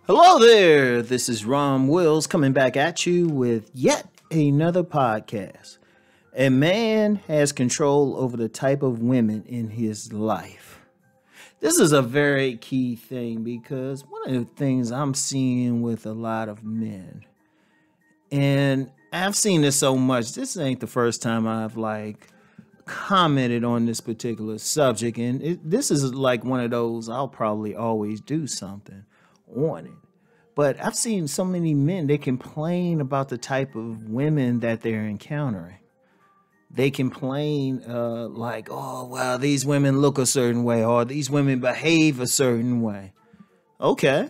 Hello there, this is Rom Wills coming back at you with yet another podcast. A man has control over the type of women in his life. This is a very key thing because one of the things I'm seeing with a lot of men, and I've seen this so much, this ain't the first time I've commented on this particular subject, and this is like one of those I'll probably always do something on it. But I've seen so many men, they complain about the type of women that they're encountering. They complain oh, well, these women look a certain way or these women behave a certain way. Okay.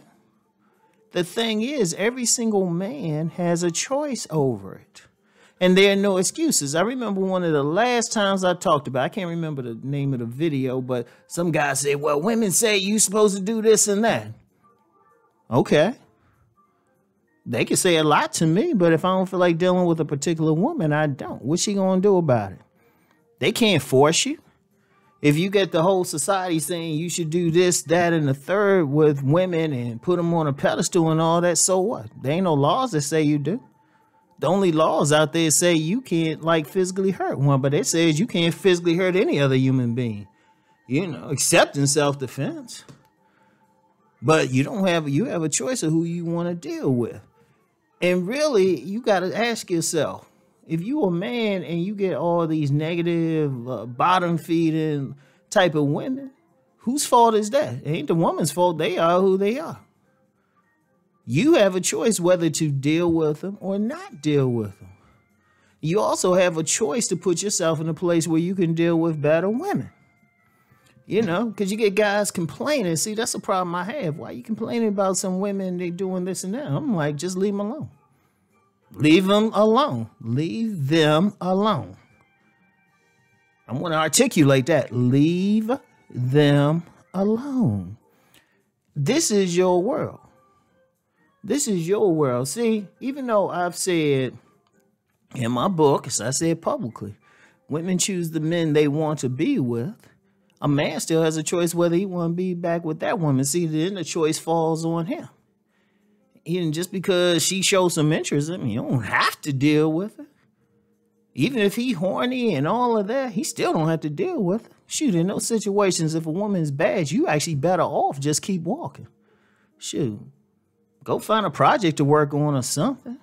The thing is, every single man has a choice over it. And there are no excuses. I remember one of the last times I talked about, I can't remember the name of the video, but some guy said, well, women say you're supposed to do this and that. Okay. They can say a lot to me, but if I don't feel like dealing with a particular woman, I don't. What's she going to do about it? They can't force you. If you get the whole society saying you should do this, that, and the third with women and put them on a pedestal and all that, so what? There ain't no laws that say you do. The only laws out there say you can't physically hurt one, but it says you can't physically hurt any other human being, except in self-defense. But you have a choice of who you want to deal with. And really, you got to ask yourself, if you a man and you get all these negative, bottom-feeding type of women, whose fault is that? It ain't the woman's fault. They are who they are. You have a choice whether to deal with them or not deal with them. You also have a choice to put yourself in a place where you can deal with better women. Because you get guys complaining. See, that's a problem I have. Why are you complaining about some women, they doing this and that? I'm like, just leave them alone. Leave them alone. Leave them alone. I'm going to articulate that. Leave them alone. This is your world. This is your world. See, even though I've said in my book, as I said publicly, women choose the men they want to be with. A man still has a choice whether he want to be back with that woman. See, then the choice falls on him. Even just because she shows some interest, you don't have to deal with her. Even if he horny and all of that, he still don't have to deal with her. Shoot, in those situations, if a woman's bad, you actually better off just keep walking. Shoot, go find a project to work on or something.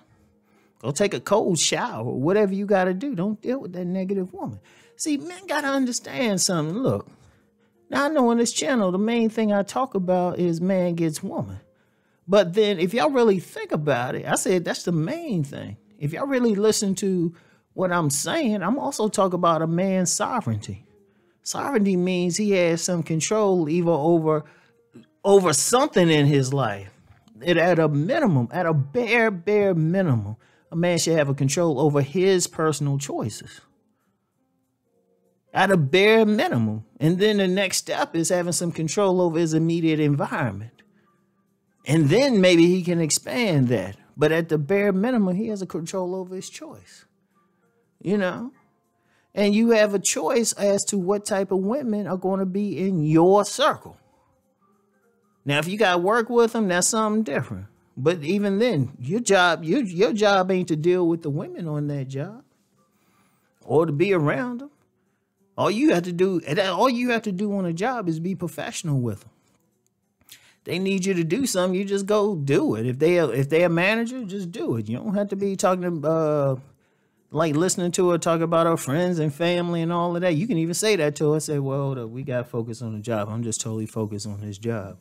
Go take a cold shower or whatever you got to do. Don't deal with that negative woman. See, men got to understand something. Look. Now, I know on this channel, the main thing I talk about is man gets woman. But then if y'all really think about it, I said that's the main thing. If y'all really listen to what I'm saying, I'm also talking about a man's sovereignty. Sovereignty means he has some control either over something in his life. At a minimum, at a bare minimum, a man should have a control over his personal choices. At a bare minimum. And then the next step is having some control over his immediate environment. And then maybe he can expand that. But at the bare minimum, he has a control over his choice. And you have a choice as to what type of women are going to be in your circle. Now, if you got to work with them, that's something different. But even then, your job ain't to deal with the women on that job or to be around them. All you have to do on a job is be professional with them. They need you to do something, you just go do it. If they're a manager, just do it. You don't have to be talking listening to her talk about her friends and family and all of that. You can even say that to her. Say, well, hold up, we got to focus on the job. I'm just totally focused on this job.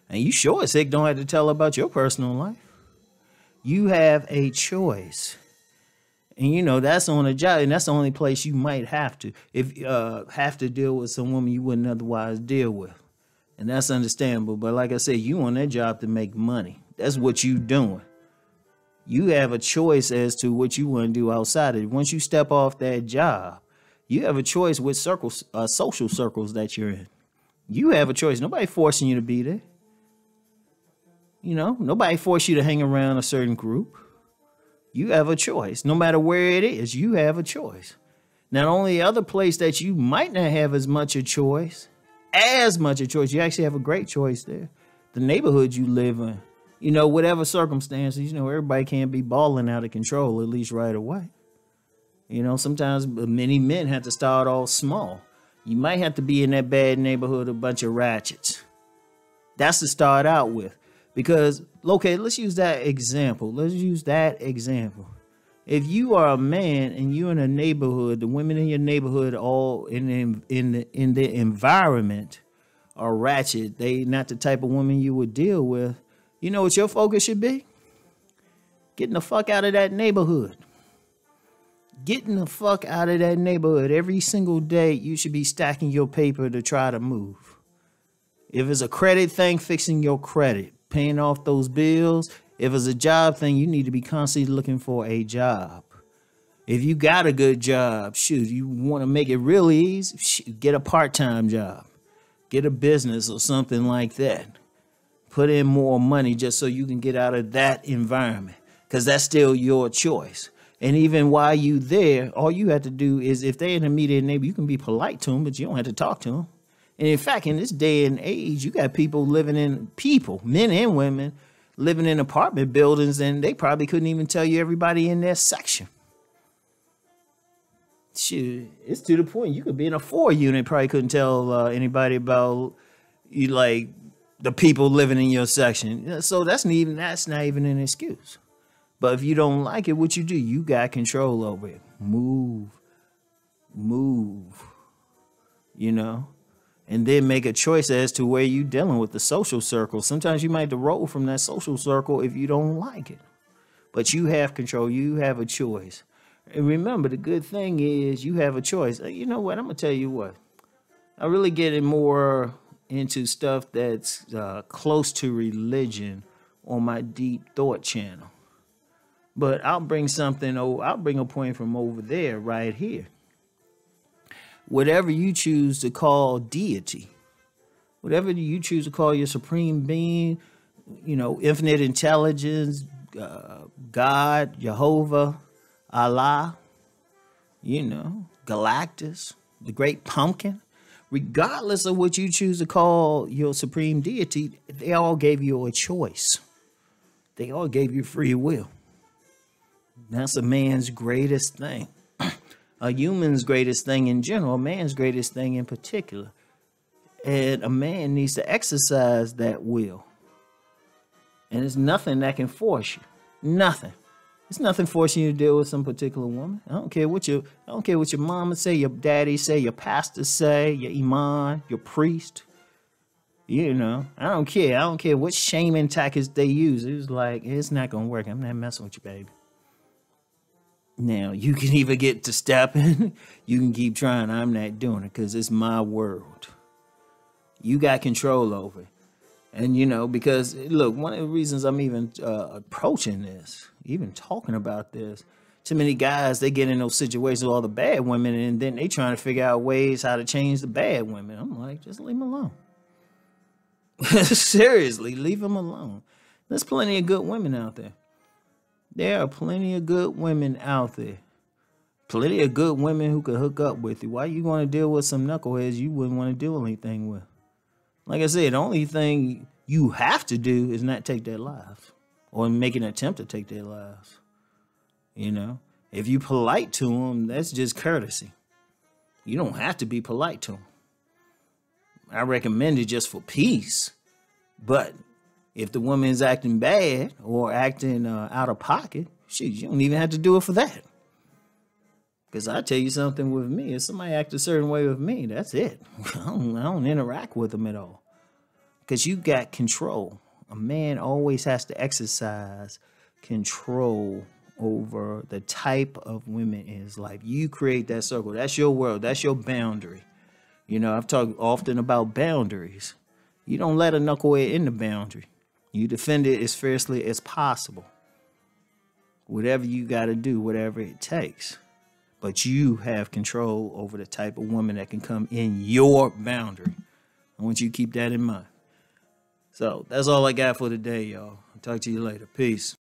And you sure as heck don't have to tell her about your personal life. You have a choice. And that's on a job, and that's the only place you might have to. If have to deal with some woman you wouldn't otherwise deal with. And that's understandable. But like I said, you on that job to make money. That's what you doing. You have a choice as to what you want to do outside of it. Once you step off that job, you have a choice with social circles that you're in. You have a choice. Nobody forcing you to be there. Nobody forced you to hang around a certain group. You have a choice. No matter where it is, you have a choice. Now, the only other place that you might not have as much a choice, you actually have a great choice there. The neighborhood you live in. whatever circumstances, everybody can't be balling out of control, at least right away. Sometimes many men have to start off small. You might have to be in that bad neighborhood, a bunch of ratchets. That's to start out with. Because, okay, let's use that example. If you are a man and you're in a neighborhood, the women in your neighborhood all in the environment are ratchet. They not the type of woman you would deal with. You know what your focus should be? Getting the fuck out of that neighborhood. Getting the fuck out of that neighborhood. Every single day, you should be stacking your paper to try to move. If it's a credit thing, fixing your credit, paying off those bills. If it's a job thing, you need to be constantly looking for a job. If you got a good job, shoot, you want to make it really easy, shoot, get a part-time job. Get a business or something like that. Put in more money just so you can get out of that environment, because that's still your choice. And even while you there, all you have to do is, if they're in the immediate neighbor, you can be polite to them, but you don't have to talk to them. And in fact, in this day and age, you got men and women, living in apartment buildings, and they probably couldn't even tell you everybody in their section. Shit, it's to the point you could be in a 4-unit, probably couldn't tell anybody about you, like the people living in your section. So that's not even an excuse. But if you don't like it, what you do? You got control over it. Move, and then make a choice as to where you dealing with the social circle. Sometimes you might have to roll from that social circle if you don't like it. But you have control. You have a choice. And remember, the good thing is you have a choice. You know what? I'm going to tell you what. I really get more into stuff that's close to religion on my Deep Thought channel. But I'll bring a point from over there right here. Whatever you choose to call deity, whatever you choose to call your supreme being, infinite intelligence, God, Jehovah, Allah, Galactus, the great pumpkin, regardless of what you choose to call your supreme deity, they all gave you a choice. They all gave you free will. That's a man's greatest thing. A human's greatest thing in general, a man's greatest thing in particular. And a man needs to exercise that will. And there's nothing that can force you. Nothing. There's nothing forcing you to deal with some particular woman. I don't care what your mama say, your daddy say, your pastor say, your imam, your priest. I don't care. I don't care what shaming tactics they use. It's like, it's not gonna work. I'm not messing with you, baby. Now, you can either get to stepping, you can keep trying. I'm not doing it because it's my world. You got control over it. And, because, look, one of the reasons I'm even approaching this, even talking about this, too many guys, they get in those situations with all the bad women, and then they trying to figure out ways how to change the bad women. I'm like, just leave them alone. Seriously, leave them alone. There's plenty of good women out there. There are plenty of good women out there. Plenty of good women who could hook up with you. Why you want to deal with some knuckleheads you wouldn't want to do anything with? Like I said, the only thing you have to do is not take their lives or make an attempt to take their lives. If you polite to them, that's just courtesy. You don't have to be polite to them. I recommend it just for peace. But if the woman is acting bad or acting out of pocket, shit, you don't even have to do it for that. Because I tell you something with me, if somebody acts a certain way with me, that's it. I don't interact with them at all. Because you got control. A man always has to exercise control over the type of women in his life. You create that circle. That's your world. That's your boundary. I've talked often about boundaries. You don't let a knucklehead in the boundary. You defend it as fiercely as possible. Whatever you got to do, whatever it takes. But you have control over the type of woman that can come in your boundary. I want you to keep that in mind. So that's all I got for today, y'all. I'll talk to you later. Peace.